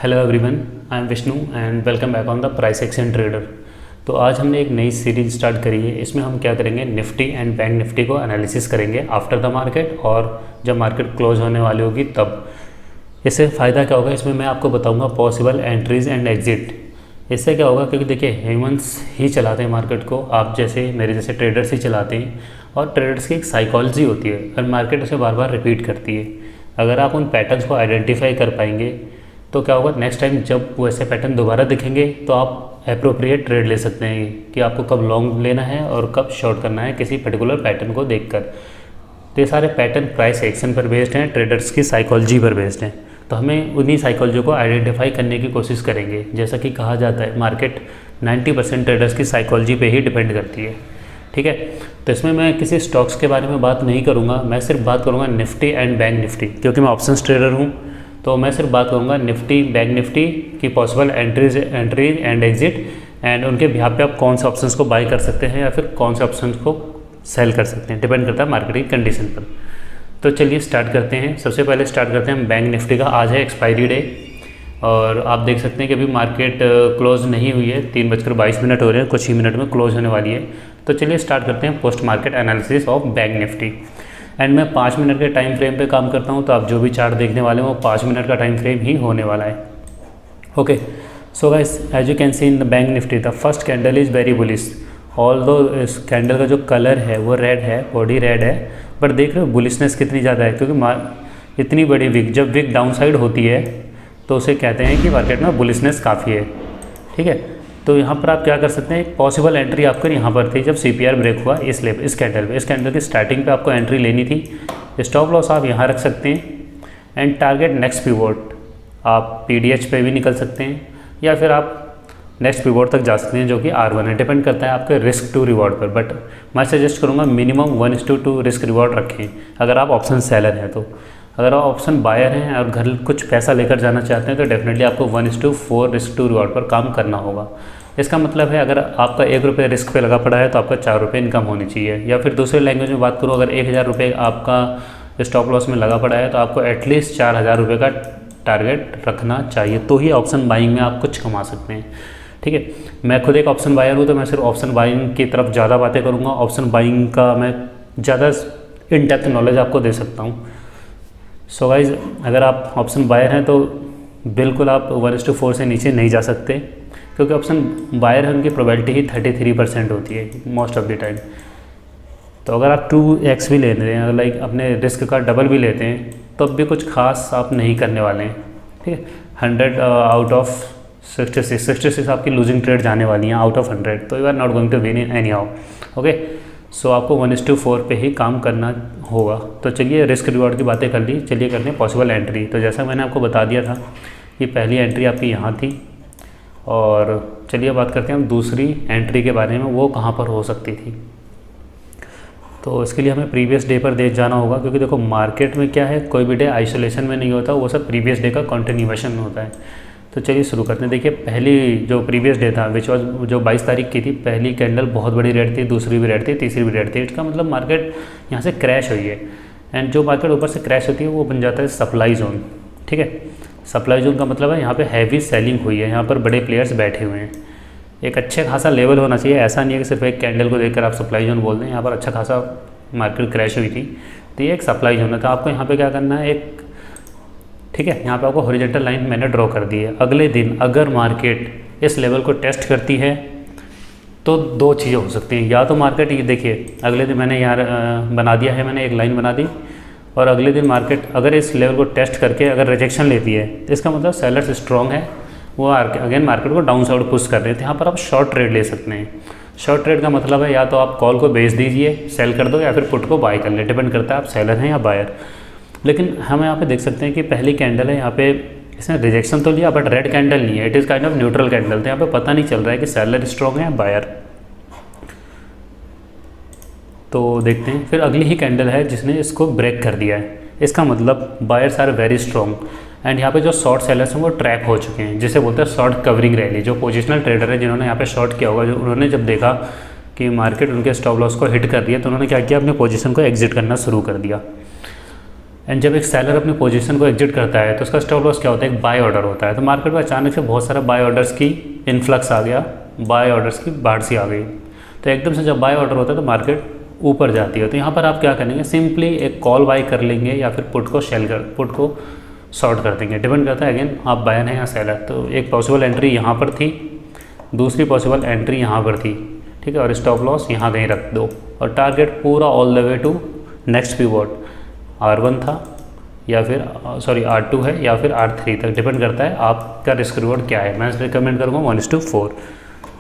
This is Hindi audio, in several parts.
Hello everyone, I am Vishnu and welcome back on the price action trader. तो आज हमने एक नई सीरीज स्टार्ट करी है। इसमें हम क्या करेंगे, निफ्टी एंड बैंक निफ्टी को एनालिसिस करेंगे आफ्टर द मार्केट, और जब मार्केट क्लोज होने वाली होगी तब। इससे फ़ायदा क्या होगा, इसमें मैं आपको बताऊंगा पॉसिबल एंट्रीज एंड एग्जिट। इससे क्या होगा, क्योंकि देखिए ह्यूमंस ही चलाते हैं मार्केट को, आप जैसे मेरे जैसे ट्रेडर्स ही चलाते हैं, और ट्रेडर्स की एक साइकोलॉजी होती है और मार्केट उसे बार बार रिपीट करती है। अगर आप उन पैटर्न्स को आइडेंटिफाई कर पाएंगे तो क्या होगा, नेक्स्ट टाइम जब वैसे पैटर्न दोबारा दिखेंगे तो आप अप्रोप्रिएट ट्रेड ले सकते हैं कि आपको कब लॉन्ग लेना है और कब शॉर्ट करना है किसी पर्टिकुलर पैटर्न को देखकर। तो ये सारे पैटर्न प्राइस एक्शन पर बेस्ड हैं, ट्रेडर्स की साइकोलॉजी पर बेस्ड हैं। तो हमें उन्हीं साइकोलॉजी को आइडेंटिफाई करने की कोशिश करेंगे। जैसा कि कहा जाता है, मार्केट 90% ट्रेडर्स की साइकोलॉजी पे ही डिपेंड करती है, ठीक है। तो इसमें मैं किसी स्टॉक्स के बारे में बात नहीं करूँगा, मैं सिर्फ बात करूँगा निफ्टी एंड बैंक निफ्टी, क्योंकि मैं ऑप्शंस ट्रेडर हूँ। तो मैं सिर्फ बात करूँगा निफ्टी बैंक निफ्टी की possible entry and exit, and उनके बिहाफ पे आप कौन से ऑप्शंस को बाई कर सकते हैं या फिर कौन से ऑप्शंस को सेल कर सकते हैं, डिपेंड करता है मार्केट की कंडीशन पर। तो चलिए स्टार्ट करते हैं। सबसे पहले स्टार्ट करते हैं बैंक निफ्टी का। आज है एक्सपायरी डे और आप देख सकते हैं कि अभी मार्केट क्लोज नहीं हुई है, 3:22 हो रहे हैं, कुछ ही मिनट में क्लोज होने वाली है। तो चलिए स्टार्ट करते हैं post market analysis of bank Nifty. And मैं 5 मिनट के टाइम फ्रेम पे काम करता हूँ, तो आप जो भी चार्ट देखने वाले हैं वो 5 मिनट का टाइम फ्रेम ही होने वाला है। Okay, so guys, as you can see in the bank Nifty the first candle is very bullish. Although इस कैंडल का जो कलर है वो रेड है, बॉडी रेड है, बट देख रहे हो बुलिशनेस कितनी ज़्यादा है, क्योंकि इतनी बड़ी विक, जब विक डाउन साइड होती है तो उसे कहते हैं कि मार्केट में बुलिशनेस काफ़ी है, ठीक है। तो यहाँ पर आप क्या कर सकते हैं, एक पॉसिबल एंट्री आपको यहाँ पर थी जब CPR ब्रेक हुआ इस कैंडल पे। इस कैंडल की स्टार्टिंग पे आपको एंट्री लेनी थी। स्टॉप लॉस आप यहाँ रख सकते हैं एंड टारगेट नेक्स्ट पिवोट आप PDH पे भी निकल सकते हैं, या फिर आप नेक्स्ट पिवोट तक जा सकते हैं जो कि R1 है। डिपेंड करता है आपके रिस्क टू रिवॉर्ड पर, बट मैं सजेस्ट करूँगा मिनिमम 1:2 रिस्क रिवॉर्ड रखें अगर आप ऑप्शन सेलर हैं। तो अगर आप ऑप्शन बायर हैं और घर कुछ पैसा लेकर जाना चाहते हैं तो डेफिनेटली आपको 1:4 रिस्क टू रिवॉर्ड पर काम करना होगा। इसका मतलब है अगर आपका ₹1 रिस्क पे लगा पड़ा है तो आपका ₹4 इनकम होनी चाहिए, या फिर दूसरे लैंग्वेज में बात करूँ, अगर ₹1000 आपका स्टॉप लॉस में लगा पड़ा है तो आपको एटलीस्ट ₹4000 का टारगेट रखना चाहिए, तो ही ऑप्शन बाइंग में आप कुछ कमा सकते हैं, ठीक है। मैं खुद एक ऑप्शन बायर हूँ, तो मैं सिर्फ ऑप्शन बाइंग की तरफ ज़्यादा बातें करूँगा। ऑप्शन बाइंग का मैं ज़्यादा इन डेप्थ नॉलेज आपको दे सकता हूँ। सो गाइज, अगर आप ऑप्शन बायर हैं तो बिल्कुल आप 1:4 से नीचे नहीं जा सकते, क्योंकि ऑप्शन बायर है उनकी प्रोबेबिलिटी ही 33% होती है मोस्ट ऑफ द टाइम। तो अगर आप 2x भी ले रहे हैं, लाइक अपने रिस्क का डबल भी लेते हैं, तो अब भी कुछ खास आप नहीं करने वाले हैं, ठीक है। 100 आउट ऑफ 66 आपकी लूजिंग ट्रेड जाने वाली हैं आउट ऑफ 100, तो you are not going to win in any how. Okay, so आपको 1:4 पे ही काम करना होगा। तो चलिए रिस्क रिवॉर्ड की बातें कर ली, चलिए करते हैं पॉसिबल एंट्री। तो जैसा मैंने आपको बता दिया था कि पहली एंट्री आपकी यहाँ थी, और चलिए बात करते हैं हम दूसरी एंट्री के बारे में, वो कहाँ पर हो सकती थी। तो इसके लिए हमें प्रीवियस डे पर देख जाना होगा, क्योंकि देखो मार्केट में क्या है, कोई भी डे आइसोलेशन में नहीं होता, वो सब प्रीवियस डे का कंटिन्यूएशन में होता है। तो चलिए शुरू करते हैं। देखिए पहली जो प्रीवियस डे था विच वॉज जो 22 तारीख की थी, पहली कैंडल बहुत बड़ी रेड थी, दूसरी भी रेड थी, तीसरी भी रेड थी। इसका मतलब मार्केट यहाँ से क्रैश हुई है, एंड जो मार्केट ऊपर से क्रैश होती है वो बन जाता है सप्लाई जोन, ठीक है। सप्लाई जोन का मतलब है यहाँ पे हैवी सेलिंग हुई है, यहाँ पर बड़े प्लेयर्स बैठे हुए हैं। एक अच्छा खासा लेवल होना चाहिए, ऐसा नहीं है कि सिर्फ एक कैंडल को देखकर आप सप्लाई जोन बोल दें। यहाँ पर अच्छा खासा मार्केट क्रैश हुई थी, तो ये एक सप्लाई जोन है। तो आपको यहाँ पे क्या करना है, एक, ठीक है, यहाँ पे आपको हॉरिजॉन्टल लाइन मैंने ड्रॉ कर दी है। अगले दिन अगर मार्केट इस लेवल को टेस्ट करती है तो दो चीज़ें हो सकती हैं, या तो मार्केट, ये देखिए अगले दिन मैंने यहाँ बना दिया है, मैंने एक लाइन बना दी, और अगले दिन मार्केट अगर इस लेवल को टेस्ट करके अगर रिजेक्शन लेती है तो इसका मतलब सेलर्स स्ट्रॉन्ग है, वो अगेन मार्केट को डाउन साइड पुश कर रहे हैं। तो यहाँ पर आप शॉर्ट ट्रेड ले सकते हैं। शॉर्ट ट्रेड का मतलब है या तो आप कॉल को बेच दीजिए, सेल कर दो, या फिर पुट को बाय कर ले, डिपेंड करता है आप सेलर हैं या बायर। लेकिन हम यहाँ पे देख सकते हैं कि पहली कैंडल है, यहाँ पे इसने रिजेक्शन तो लिया बट रेड कैंडल नहीं है, it is kind of neutral candle. तो यहाँ पे पता नहीं चल रहा है कि सेलर स्ट्रॉन्ग है या बायर। तो देखते हैं, फिर अगली ही कैंडल है जिसने इसको ब्रेक कर दिया है, इसका मतलब buyers are very strong, and यहाँ पे जो शॉर्ट सेलर्स हैं वो ट्रैप हो चुके हैं, जिसे बोलते हैं शॉर्ट कवरिंग रैली। जो पोजिशनल ट्रेडर है जिन्होंने यहाँ पे शॉर्ट किया होगा, जो उन्होंने जब देखा कि मार्केट उनके स्टॉप लॉस को हिट कर दिया तो उन्होंने क्या किया, अपने पोजीशन को एग्जिट करना शुरू कर दिया। एंड जब एक सेलर अपनी पोजीशन को एग्जिट करता है तो उसका स्टॉप लॉस क्या होता है, एक बाय ऑर्डर होता है। तो मार्केट में अचानक से बहुत सारा बाय ऑर्डर्स की इन्फ्लक्स आ गया, बाय ऑर्डर्स की बाढ़ सी आ गई। तो एकदम से जब बाय ऑर्डर होता है तो मार्केट ऊपर जाती है। तो यहाँ पर आप क्या करेंगे, सिंपली एक कॉल बाय कर लेंगे या फिर पुट को शॉर्ट कर देंगे, डिपेंड करता है अगेन आप बायर हैं या सेलर। तो एक पॉसिबल एंट्री यहाँ पर थी, दूसरी पॉसिबल एंट्री यहाँ पर थी, ठीक है, और स्टॉप लॉस यहाँ कहीं रख दो और टारगेट पूरा all the way to next pivot R1 था या फिर R2 है या फिर R3 तक, डिपेंड करता है आपका रिस्क रिवॉर्ड क्या है। मैं रिकमेंड करूँगा 1:4।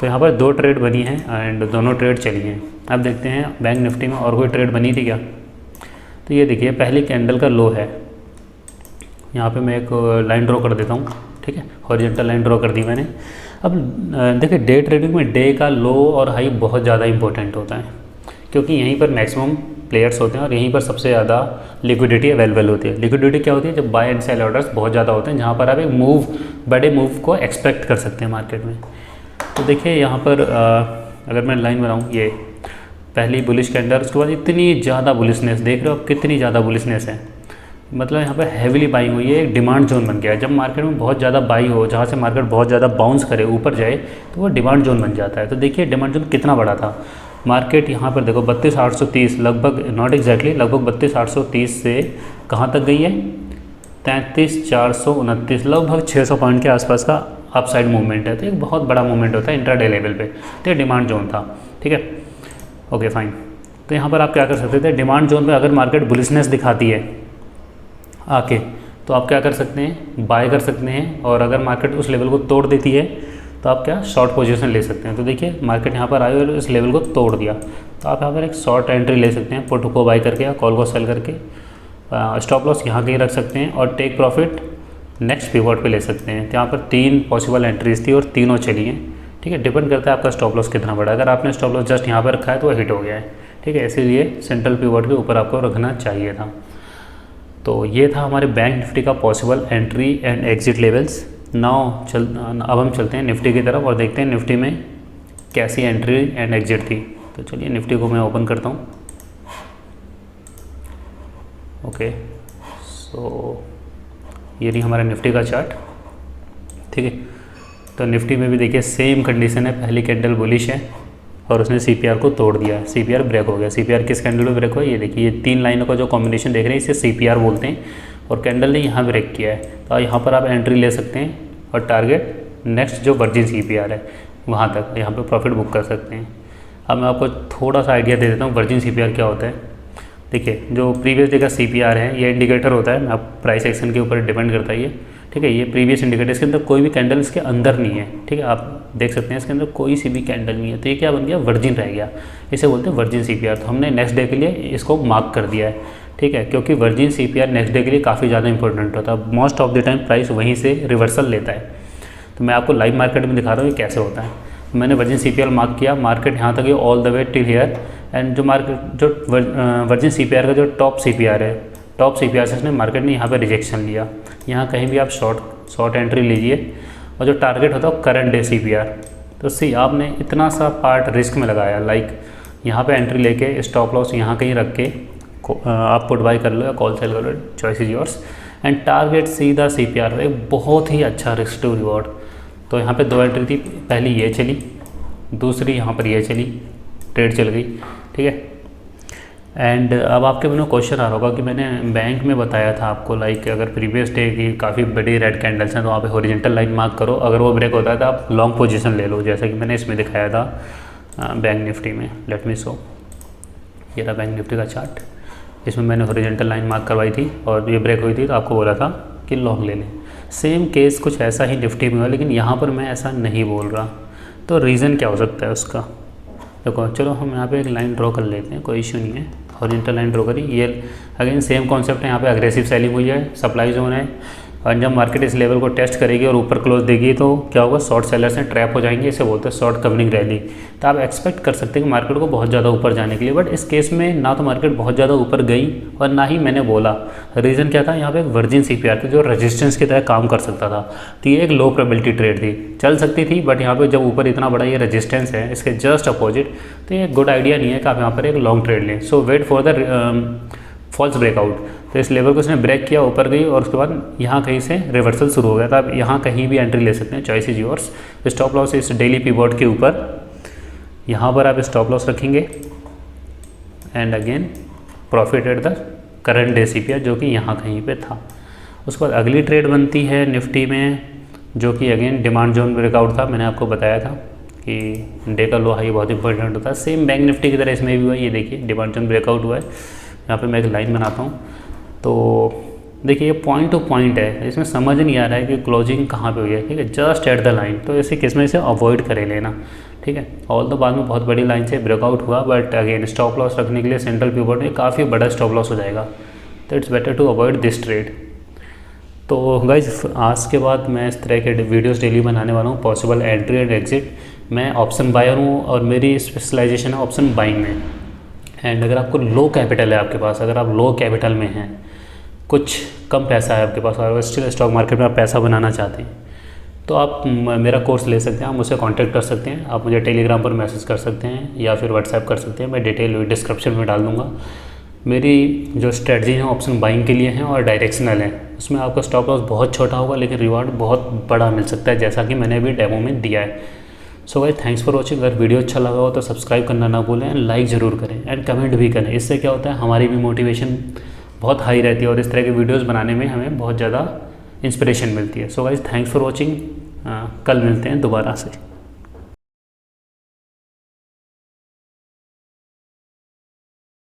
तो यहाँ पर 2 ट्रेड बनी हैं एंड दोनों ट्रेड चली हैं। अब देखते हैं बैंक निफ्टी में और कोई ट्रेड बनी थी क्या। तो ये देखिए पहली कैंडल का लो है, यहाँ पे मैं एक लाइन ड्रॉ कर देता हूँ, ठीक है, हॉरिजॉन्टल लाइन ड्रॉ कर दी मैंने। अब देखिए डे ट्रेडिंग में डे का लो और हाई बहुत ज़्यादा इंपॉर्टेंट होता है, क्योंकि यहीं पर मैक्सिमम प्लेयर्स होते हैं और यहीं पर सबसे ज़्यादा लिक्विडिटी अवेलेबल होती है। लिक्विडिटी क्या होती है, जब बाय एंड सेल ऑर्डर्स बहुत ज़्यादा होते हैं, जहाँ पर आप एक बड़े मूव को एक्सपेक्ट कर सकते हैं मार्केट में। तो देखिए यहाँ पर अगर मैं लाइन बनाऊँ, ये पहली बुलिश कैंडल, उसके बाद इतनी ज़्यादा बुलिशनेस, देख रहे हो आप कितनी ज़्यादा बुलिशनेस है, मतलब यहाँ पर हैविली बाइंग हुई है, एक डिमांड जोन बन गया है। जब मार्केट में बहुत ज़्यादा बाई हो, जहाँ से मार्केट बहुत ज़्यादा बाउंस करे ऊपर जाए, तो वो डिमांड जोन बन जाता है। तो देखिए डिमांड जोन कितना बड़ा था, मार्केट यहाँ पर देखो 32,830 लगभग, नॉट एग्जैक्टली, लगभग 32,830 से कहाँ तक गई है, 33,429, लगभग 600 पॉइंट के आसपास का अपसाइड मूवमेंट है। तो एक बहुत बड़ा मूवमेंट होता है इंट्राडे लेवल पे। तो ये डिमांड जोन था, ठीक है, ओके फाइन। तो यहाँ पर आप क्या कर सकते थे, डिमांड जोन पे अगर मार्केट बुलिशनेस दिखाती है आके, तो आप क्या कर सकते हैं, बाय कर सकते हैं, और अगर मार्केट उस लेवल को तोड़ देती है तो आप क्या शॉर्ट पोजीशन ले सकते हैं। तो देखिए मार्केट यहाँ पर आई और इस लेवल को तोड़ दिया, तो आप यहाँ पर एक शॉर्ट एंट्री ले सकते हैं, पुट को बाय करके या कॉल को सेल करके। स्टॉप लॉस यहाँ कहीं रख सकते हैं और टेक प्रॉफिट नेक्स्ट पिवट पे ले सकते हैं। तो यहाँ पर 3 पॉसिबल एंट्रीज थी और तीनों चली हैं, ठीक है, डिपेंड करता है आपका स्टॉप लॉस कितना बड़ा है। अगर आपने स्टॉप लॉस जस्ट यहाँ पर रखा है तो वो हिट हो गया है, ठीक है, इसीलिए सेंट्रल पिवट के ऊपर आपको रखना चाहिए था। तो ये था हमारे बैंक निफ्टी का possible entry and exit levels. अब हम चलते हैं निफ्टी की तरफ और देखते हैं निफ्टी में कैसी एंट्री एंड एग्जिट थी। तो चलिए निफ्टी को मैं ओपन करता हूँ। ओके, सो ये नहीं हमारा निफ्टी का चार्ट, ठीक है। तो निफ्टी में भी देखिए सेम कंडीशन है, पहली कैंडल बुलिश है और उसने CPR को तोड़ दिया है, CPR ब्रेक हो गया। CPR किस कैंडल में ब्रेक हुआ, ये देखिए, ये 3 लाइनों का जो कॉम्बिनेशन देख रहे हैं इसे CPR बोलते हैं, और कैंडल ने यहाँ ब्रेक किया है। तो यहाँ पर आप एंट्री ले सकते हैं और टारगेट नेक्स्ट जो वर्जिन CPR है वहाँ तक यहाँ पर प्रॉफिट बुक कर सकते हैं। अब मैं आपको थोड़ा सा आइडिया दे देता हूँ वर्जिन CPR क्या होता है। देखिए जो प्रीवियस डे का CPR है ये इंडिकेटर होता है, आप प्राइस एक्शन के ऊपर डिपेंड करता है ये, ठीक है। ये प्रीवियस इंडिकेटर, इसके अंदर कोई भी कैंडल इसके अंदर नहीं है, ठीक है, आप देख सकते हैं इसके अंदर कोई सी भी कैंडल नहीं है। तो ये क्या बन गया, वर्जिन रह गया, इसे बोलते हैं वर्जिन CPR। तो हमने नेक्स्ट डे के लिए इसको मार्क कर दिया है, ठीक है, क्योंकि वर्जिन CPR नेक्स्ट डे के लिए काफ़ी ज़्यादा इंपॉर्टेंट होता है। Most of the time price वहीं से रिवर्सल लेता है। तो मैं आपको लाइव मार्केट में दिखा रहा हूँ ये कैसे होता है। मैंने वर्जिन CPR मार्क किया, मार्केट यहाँ तक all the way till here, and जो मार्केट जो वर्जिन CPR का जो टॉप CPR है, टॉप CPR से इसने मार्केट ने यहाँ पर रिजेक्शन लिया। यहाँ कहीं भी आप शॉर्ट एंट्री लीजिए, और जो टारगेट होता है वो करंट डे CPR। तो सी आपने इतना सा पार्ट रिस्क में लगाया, लाइक यहाँ पे एंट्री लेके स्टॉप लॉस यहाँ कहीं रख के आप पुट बाय कर लो या कॉल सेल कर लो, choice is yours, and target सीधा CPR, एक बहुत ही अच्छा रिस्क टू रिवॉर्ड। तो यहाँ पे 2 एंट्री थी, पहली ये चली, दूसरी यहाँ पर ये चली, ट्रेड चल गई, ठीक है। एंड अब आपके मन में क्वेश्चन आ रहा होगा कि मैंने बैंक में बताया था आपको, लाइक अगर प्रीवियस डे की काफ़ी बड़ी रेड कैंडल्स हैं तो वहाँ पे हॉरिजॉन्टल लाइन मार्क करो, अगर वो ब्रेक होता है तो आप लॉन्ग पोजीशन ले लो, जैसा कि मैंने इसमें दिखाया था बैंक निफ्टी में। लेट मी शो, ये रहा बैंक निफ्टी का चार्ट, इसमें मैंने हॉरिजॉन्टल लाइन मार्क करवाई थी और ये ब्रेक हुई थी तो आपको बोला था कि लॉन्ग ले लें। सेम केस कुछ ऐसा ही निफ्टी में हुआ, लेकिन यहाँ पर मैं ऐसा नहीं बोल रहा। तो रीज़न क्या हो सकता है उसका, देखो चलो हम यहाँ पे एक लाइन ड्रॉ कर लेते हैं, कोई इशू नहीं है। हॉरिजॉन्टल लाइन ड्रॉ करी, ये अगेन सेम कॉन्सेप्ट है, यहाँ पे अग्रेसिव सेलिंग हुई है, सप्लाई जोन है, और जब मार्केट इस लेवल को टेस्ट करेगी और ऊपर क्लोज देगी तो क्या होगा, शॉर्ट सेलर्स हैं ट्रैप हो जाएंगे, इसे बोलते हैं शॉर्ट कवरिंग रैली। तो आप एक्सपेक्ट कर सकते हैं कि मार्केट को बहुत ज़्यादा ऊपर जाने के लिए, बट इस केस में ना तो मार्केट बहुत ज़्यादा ऊपर गई और ना ही मैंने बोला। रीज़न क्या था, यहाँ पे एक वर्जिन CPR थी जो रेजिस्टेंस की तरह काम कर सकता था। तो ये एक लो प्रोबेबिलिटी ट्रेड थी, चल सकती थी, बट यहाँ पर जब ऊपर इतना बड़ा ये रेजिस्टेंस है इसके जस्ट अपोजिट, तो ये गुड आइडिया नहीं है कि आप यहाँ पर एक लॉन्ग ट्रेड लें। So wait for the false breakout. तो इस लेवल को इसने ब्रेक किया, ऊपर गई और उसके बाद यहाँ कहीं से रिवर्सल शुरू हो गया था। आप यहाँ कहीं भी एंट्री ले सकते हैं, choice is yours. Stop loss इस डेली पिवोट के ऊपर, यहाँ पर आप स्टॉप लॉस रखेंगे and again profit at the current day CPR जो कि यहाँ कहीं पे था। उसके बाद अगली ट्रेड बनती है निफ्टी में, जो कि अगेन डिमांड जोन ब्रेकआउट था। मैंने आपको बताया था कि डे का लो हाई बहुत इंपॉर्टेंट होता है। सेम बैंक निफ्टी की तरह इसमें भी हुआ है। ये देखिए डिमांड जोन ब्रेकआउट हुआ है। यहाँ पे मैं एक लाइन बनाता हूँ, तो देखिए ये पॉइंट टू पॉइंट है, इसमें समझ नहीं आ रहा है कि क्लोजिंग कहाँ पे हुई है, ठीक है, जस्ट एट द लाइन। तो ऐसे किस में से अवॉइड करे लेना, ठीक है। ऑल तो बाद में बहुत बड़ी लाइन से ब्रेकआउट हुआ, बट अगेन स्टॉप लॉस रखने के लिए सेंट्रल पिवोट में काफ़ी बड़ा स्टॉप लॉस हो जाएगा, तो it's better to avoid this trade. तो गाइज आज के बाद मैं इस तरह के वीडियोस डेली बनाने वाला हूँ, पॉसिबल एंट्री एंड एग्जिट। मैं ऑप्शन बायर हूँ और मेरी स्पेशलाइजेशन है ऑप्शन बाइंग में। एंड अगर आपको लो कैपिटल है आपके पास, अगर आप लो कैपिटल में हैं, कुछ कम पैसा है आपके पास और स्टिल स्टॉक मार्केट में आप पैसा बनाना चाहते हैं, तो आप मेरा कोर्स ले सकते हैं, आप मुझसे कांटेक्ट कर सकते हैं। आप मुझे टेलीग्राम पर मैसेज कर सकते हैं या फिर व्हाट्सएप कर सकते हैं, मैं डिटेल डिस्क्रिप्शन में डाल दूँगा। मेरी जो स्ट्रेटजी है ऑप्शन बाइंग के लिए है और डायरेक्शनल है। उसमें आपका स्टॉप लॉस बहुत छोटा होगा लेकिन रिवार्ड बहुत बड़ा मिल सकता है, जैसा कि मैंने अभी डेमो में दिया है। So guys thanks for watching. अगर वीडियो अच्छा लगा हो तो सब्सक्राइब करना ना भूलें एंड लाइक ज़रूर करें एंड कमेंट भी करें। इससे क्या होता है, हमारी भी मोटिवेशन बहुत हाई रहती है और इस तरह के वीडियोस बनाने में हमें बहुत ज़्यादा इंस्पिरेशन मिलती है। So guys thanks for watching. कल मिलते हैं दोबारा से।